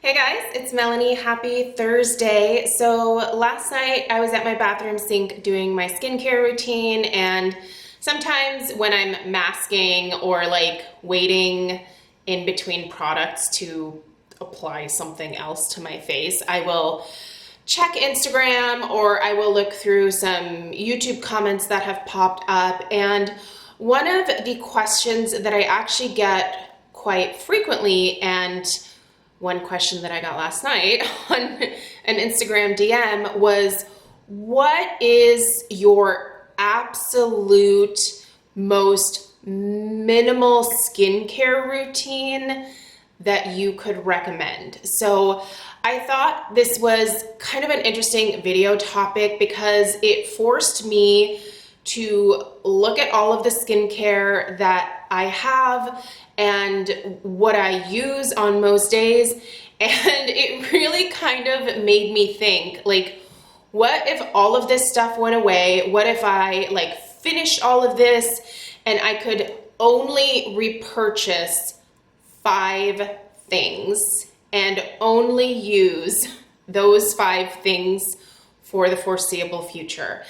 Hey guys, it's Melanie. Happy Thursday. So last night I was at my bathroom sink doing my skincare routine, and sometimes when I'm masking or like waiting in between products to apply something else to my face, I will check Instagram or I will look through some YouTube comments that have popped up. And one of the questions that I actually get quite frequently, and one question that I got last night on an Instagram DM was, what is your absolute most minimal skincare routine that you could recommend? So I thought this was kind of an interesting video topic because it forced me to look at all of the skincare that I have and what I use on most days. And it really kind of made me think, like, what if all of this stuff went away? What if I like finished all of this and I could only repurchase 5 things and only use those 5 things for the foreseeable future?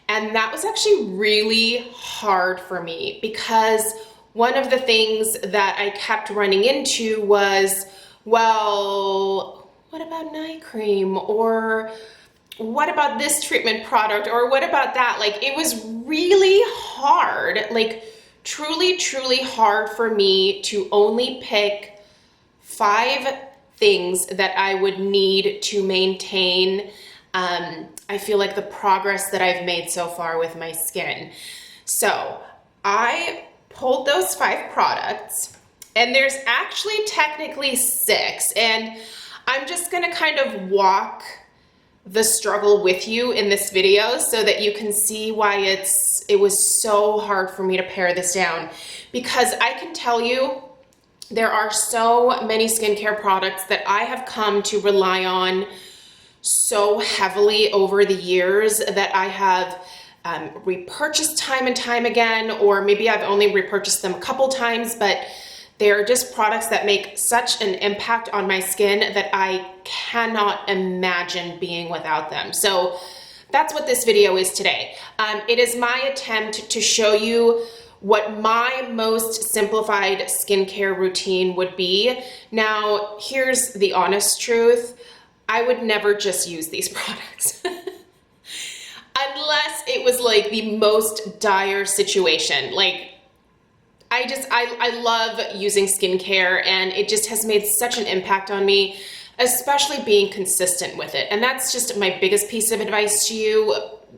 And that was actually really hard for me because one of the things that I kept running into was, well, what about night cream? Or what about this treatment product? Or what about that? Like, it was really hard, like truly, truly hard for me to only pick 5 things that I would need to maintain I feel like the progress that I've made so far with my skin. So I pulled those 5 products, and there's actually technically 6, and I'm just gonna kind of walk the struggle with you in this video so that you can see why it was so hard for me to pare this down, because I can tell you there are so many skincare products that I have come to rely on so heavily over the years that I have repurchased time and time again, or maybe I've only repurchased them a couple times, but they're just products that make such an impact on my skin that I cannot imagine being without them. So that's what this video is today. It is my attempt to show you what my most simplified skincare routine would be. Now, here's the honest truth. I would never just use these products unless it was like the most dire situation. Like, I love using skincare, and it just has made such an impact on me, especially being consistent with it. And that's just my biggest piece of advice to you.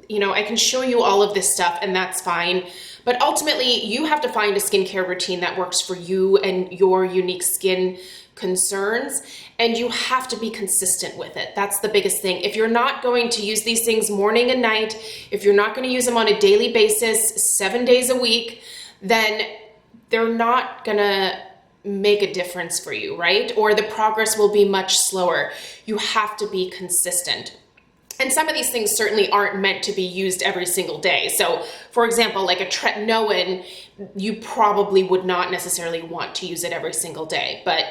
You know, I can show you all of this stuff and that's fine, but ultimately you have to find a skincare routine that works for you and your unique skin concerns, and you have to be consistent with it. That's the biggest thing. If you're not going to use these things morning and night, if you're not going to use them on a daily basis, 7 days a week, then they're not gonna make a difference for you, right? Or the progress will be much slower. You have to be consistent. And some of these things certainly aren't meant to be used every single day. So for example, like a Tretinoin, you probably would not necessarily want to use it every single day, but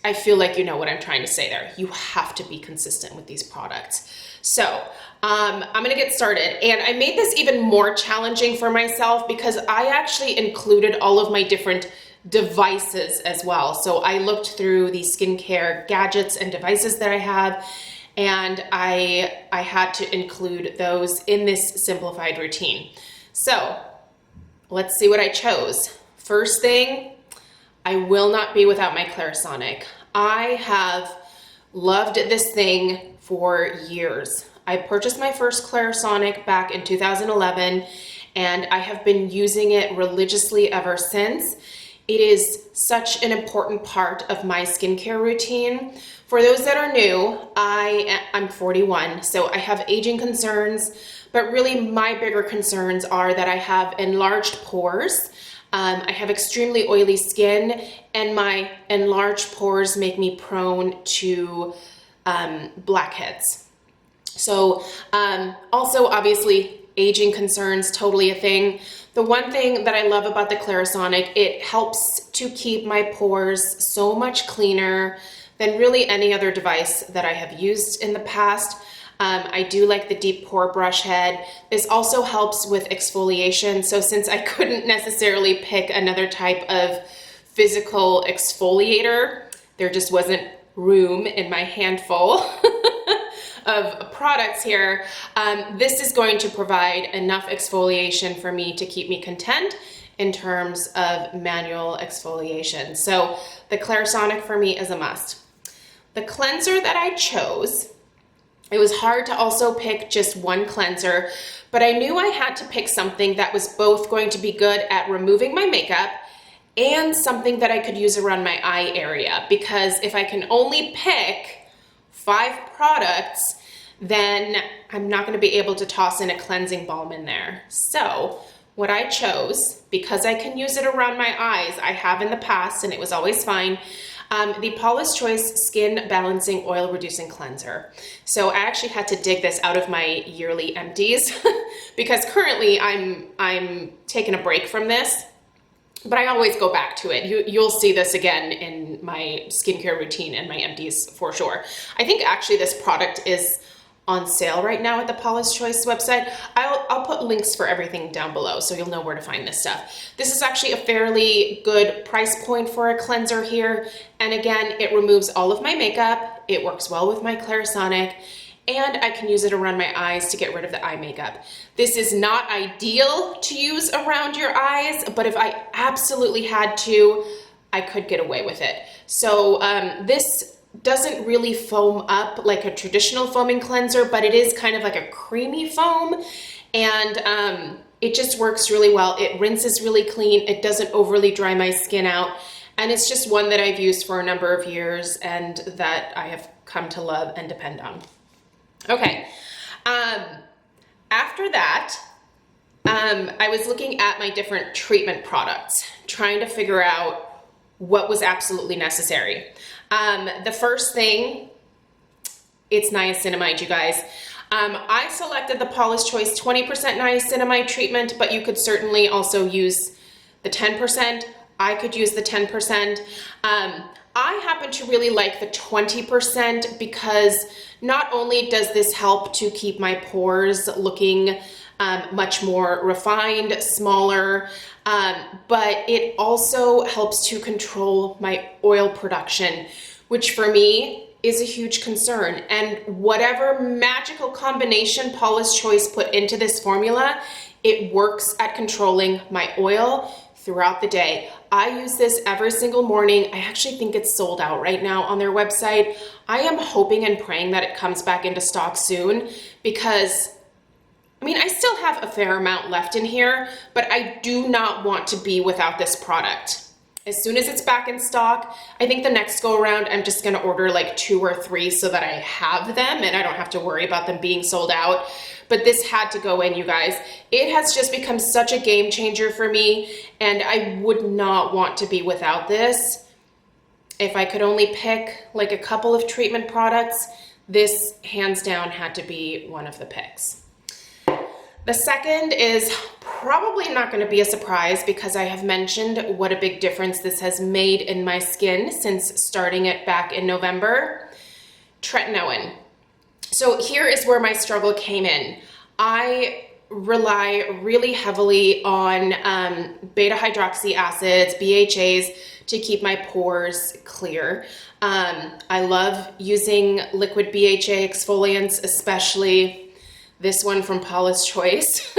I feel like you know what I'm trying to say there. You have to be consistent with these products. So I'm gonna get started. And I made this even more challenging for myself because I actually included all of my different devices as well. So I looked through the skincare gadgets and devices that I have, and I had to include those in this simplified routine. So let's see what I chose. First thing, I will not be without my Clarisonic. I have loved this thing for years. I purchased my first Clarisonic back in 2011, and I have been using it religiously ever since. It is such an important part of my skincare routine. For those that are new, I'm 41, so I have aging concerns, but really my bigger concerns are that I have enlarged pores. I have extremely oily skin, and my enlarged pores make me prone to blackheads. So also obviously aging concerns, totally a thing. The one thing that I love about the Clarisonic, it helps to keep my pores so much cleaner than really any other device that I have used in the past. I do like the deep pore brush head. This also helps with exfoliation. So since I couldn't necessarily pick another type of physical exfoliator, there just wasn't room in my handful of products here. This is going to provide enough exfoliation for me to keep me content in terms of manual exfoliation. So the Clarisonic for me is a must. The cleanser that I chose, it was hard to also pick just one cleanser, but I knew I had to pick something that was both going to be good at removing my makeup and something that I could use around my eye area, because if I can only pick 5 products, then I'm not going to be able to toss in a cleansing balm in there. So what I chose, because I can use it around my eyes, I have in the past and it was always fine, the Paula's Choice Skin Balancing Oil Reducing Cleanser. So I actually had to dig this out of my yearly empties because currently I'm taking a break from this, but I always go back to it. You'll see this again in my skincare routine and my empties for sure. I think actually this product is on sale right now at the Paula's Choice website. I'll put links for everything down below so you'll know where to find this stuff. This is actually a fairly good price point for a cleanser here. And again, it removes all of my makeup. It works well with my Clarisonic, and I can use it around my eyes to get rid of the eye makeup. This is not ideal to use around your eyes, but if I absolutely had to, I could get away with it. So this doesn't really foam up like a traditional foaming cleanser, but it is kind of like a creamy foam, and it just works really well. It rinses really clean. It doesn't overly dry my skin out, and it's just one that I've used for a number of years and that I have come to love and depend on. Okay, after that, I was looking at my different treatment products, trying to figure out what was absolutely necessary. The first thing, it's niacinamide, you guys. I selected the Paula's Choice 20% niacinamide treatment, but you could certainly also use the 10%. I could use the 10%. I happen to really like the 20% because not only does this help to keep my pores looking much more refined, smaller, but it also helps to control my oil production, which for me is a huge concern. And whatever magical combination Paula's Choice put into this formula, it works at controlling my oil throughout the day. I use this every single morning. I actually think it's sold out right now on their website. I am hoping and praying that it comes back into stock soon because I mean, I still have a fair amount left in here, but I do not want to be without this product. As soon as it's back in stock, I think the next go around, I'm just gonna order like 2 or 3 so that I have them and I don't have to worry about them being sold out. But this had to go in, you guys. It has just become such a game changer for me, and I would not want to be without this. If I could only pick like a couple of treatment products, this hands down had to be one of the picks. The second is probably not going to be a surprise because I have mentioned what a big difference this has made in my skin since starting it back in November. Tretinoin. So here is where my struggle came in. I rely really heavily on beta hydroxy acids, BHAs, to keep my pores clear. I love using liquid BHA exfoliants, especially this one from Paula's Choice.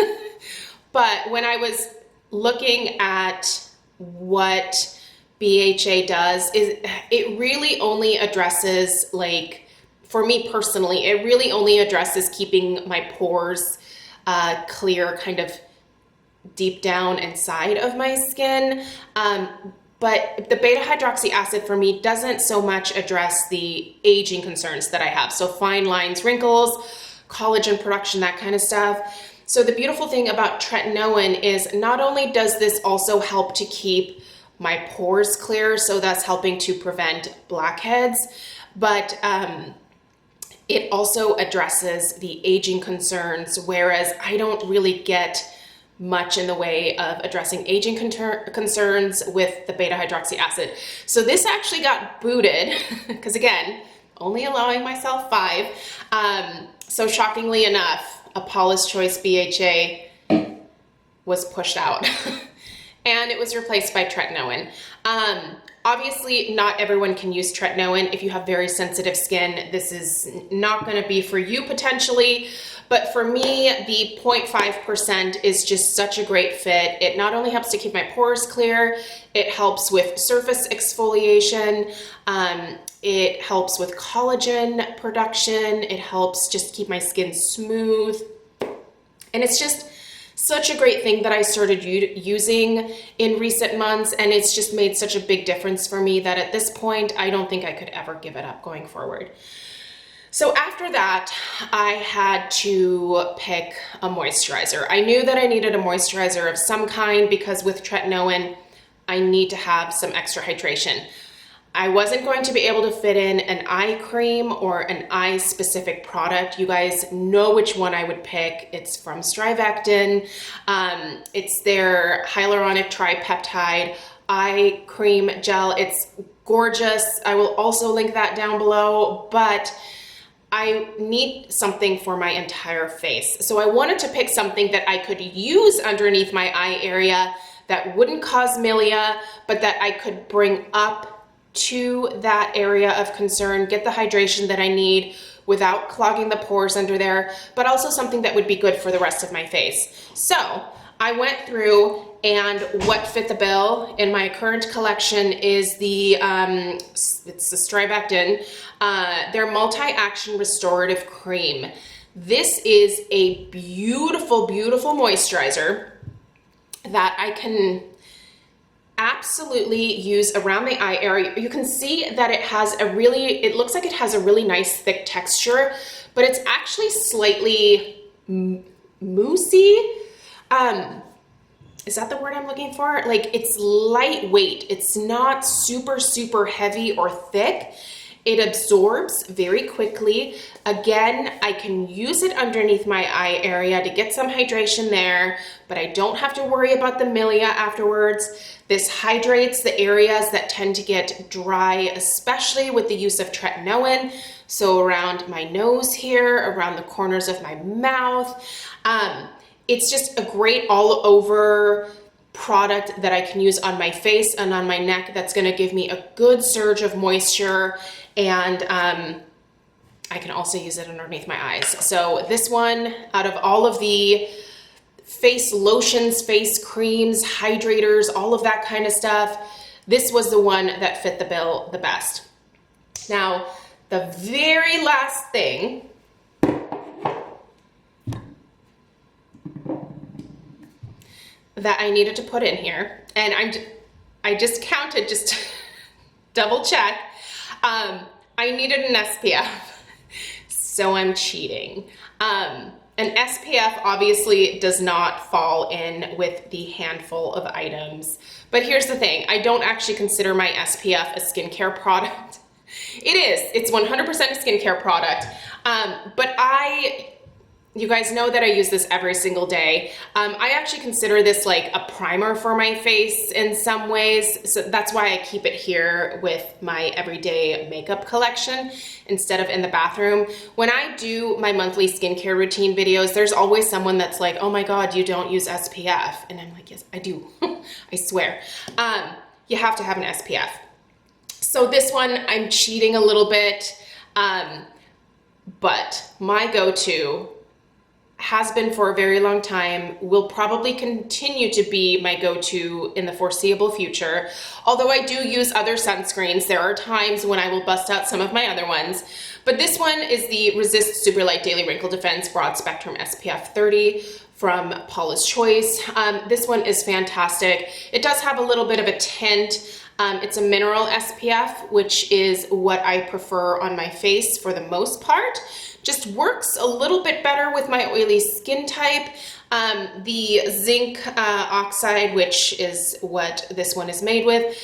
But when I was looking at what BHA does, is it really only addresses, like, for me personally, it really only addresses keeping my pores clear kind of deep down inside of my skin. But the beta hydroxy acid for me doesn't so much address the aging concerns that I have. So fine lines, wrinkles, collagen production, that kind of stuff. So the beautiful thing about Tretinoin is not only does this also help to keep my pores clear, so that's helping to prevent blackheads, but It also addresses the aging concerns, whereas I don't really get much in the way of addressing aging concerns with the beta hydroxy acid. So this actually got booted because again, only allowing myself 5. So shockingly enough, a Paula's Choice BHA was pushed out and it was replaced by Tretinoin. Obviously, not everyone can use Tretinoin. If you have very sensitive skin, this is not going to be for you potentially. But for me, the 0.5% is just such a great fit. It not only helps to keep my pores clear, it helps with surface exfoliation, it helps with collagen production, it helps just keep my skin smooth. And it's just such a great thing that I started using in recent months, and it's just made such a big difference for me that at this point, I don't think I could ever give it up going forward. So after that, I had to pick a moisturizer. I knew that I needed a moisturizer of some kind because with Tretinoin, I need to have some extra hydration. I wasn't going to be able to fit in an eye cream or an eye specific product. You guys know which one I would pick. It's from Rakuten. It's their hyaluronic tripeptide eye cream gel. It's gorgeous. I will also link that down below, but I need something for my entire face. So I wanted to pick something that I could use underneath my eye area that wouldn't cause milia, but that I could bring up to that area of concern, get the hydration that I need without clogging the pores under there, but also something that would be good for the rest of my face. So I went through, and what fit the bill in my current collection is the, it's the Strivectin, their multi-action restorative cream. This is a beautiful, beautiful moisturizer that I can absolutely use around the eye area. You can see that it has it looks like it has a really nice thick texture, but it's actually slightly moussey. Is that the word I'm looking for? Like, it's lightweight. It's not super, super heavy or thick. It absorbs very quickly. Again, I can use it underneath my eye area to get some hydration there, but I don't have to worry about the milia afterwards. This hydrates the areas that tend to get dry, especially with the use of Tretinoin. So around my nose here, around the corners of my mouth. It's just a great all over product that I can use on my face and on my neck that's gonna give me a good surge of moisture, and I can also use it underneath my eyes. So this one, out of all of the face lotions, face creams, hydrators, all of that kind of stuff, this was the one that fit the bill the best. Now, the very last thing that I needed to put in here, and I just counted just to double check, I needed an SPF, so I'm cheating. An SPF obviously does not fall in with the handful of items, but here's the thing, I don't actually consider my SPF a skincare product. It's 100% a skincare product, but you guys know that I use this every single day. I actually consider this like a primer for my face in some ways. So that's why I keep it here with my everyday makeup collection instead of in the bathroom. When I do my monthly skincare routine videos, there's always someone that's like, oh my God, you don't use SPF. And I'm like, yes, I do, I swear. You have to have an SPF. So this one, I'm cheating a little bit, but my go-to has been for a very long time, will probably continue to be my go-to in the foreseeable future. Although I do use other sunscreens, there are times when I will bust out some of my other ones. But this one is the Resist Super Light Daily Wrinkle Defense Broad Spectrum SPF 30 from Paula's Choice. This one is fantastic. It does have a little bit of a tint. It's a mineral SPF, which is what I prefer on my face for the most part. Just works a little bit better with my oily skin type. The zinc oxide, which is what this one is made with,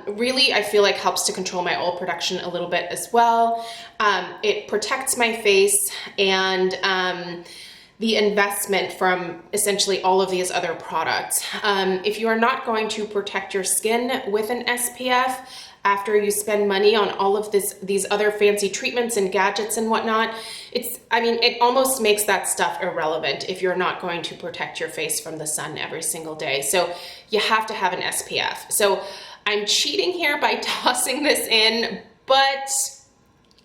really I feel like helps to control my oil production a little bit as well. It protects my face, and the investment from essentially all of these other products. If you are not going to protect your skin with an SPF after you spend money on all of these other fancy treatments and gadgets and whatnot, it almost makes that stuff irrelevant if you're not going to protect your face from the sun every single day. So you have to have an SPF. So I'm cheating here by tossing this in, but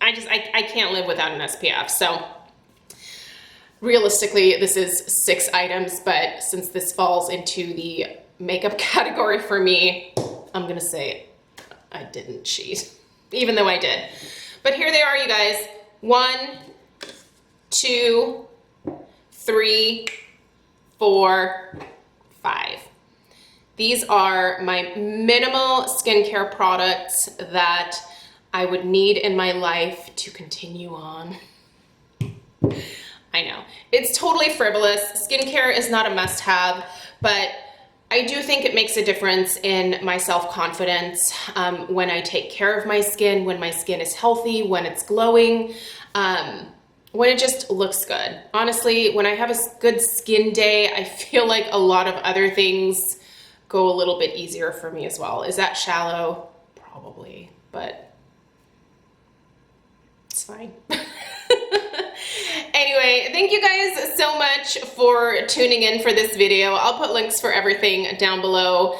I can't live without an SPF. So realistically, this is 6 items, but since this falls into the makeup category for me, I'm gonna say I didn't cheat, even though I did. But here they are, you guys. 1, 2, 3, 4, 5. These are my minimal skincare products that I would need in my life to continue on. I know, it's totally frivolous. Skincare is not a must-have, but I do think it makes a difference in my self-confidence when I take care of my skin, when my skin is healthy, when it's glowing, when it just looks good. Honestly, when I have a good skin day, I feel like a lot of other things go a little bit easier for me as well. Is that shallow? Probably, but it's fine. Anyway, thank you guys so much for tuning in for this video. I'll put links for everything down below.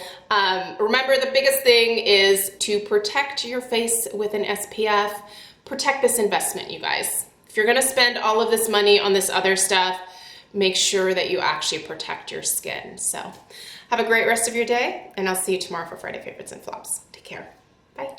Remember, the biggest thing is to protect your face with an SPF. Protect this investment, you guys. If you're gonna spend all of this money on this other stuff, make sure that you actually protect your skin. So have a great rest of your day, and I'll see you tomorrow for Friday Favorites and Flops. Take care. Bye.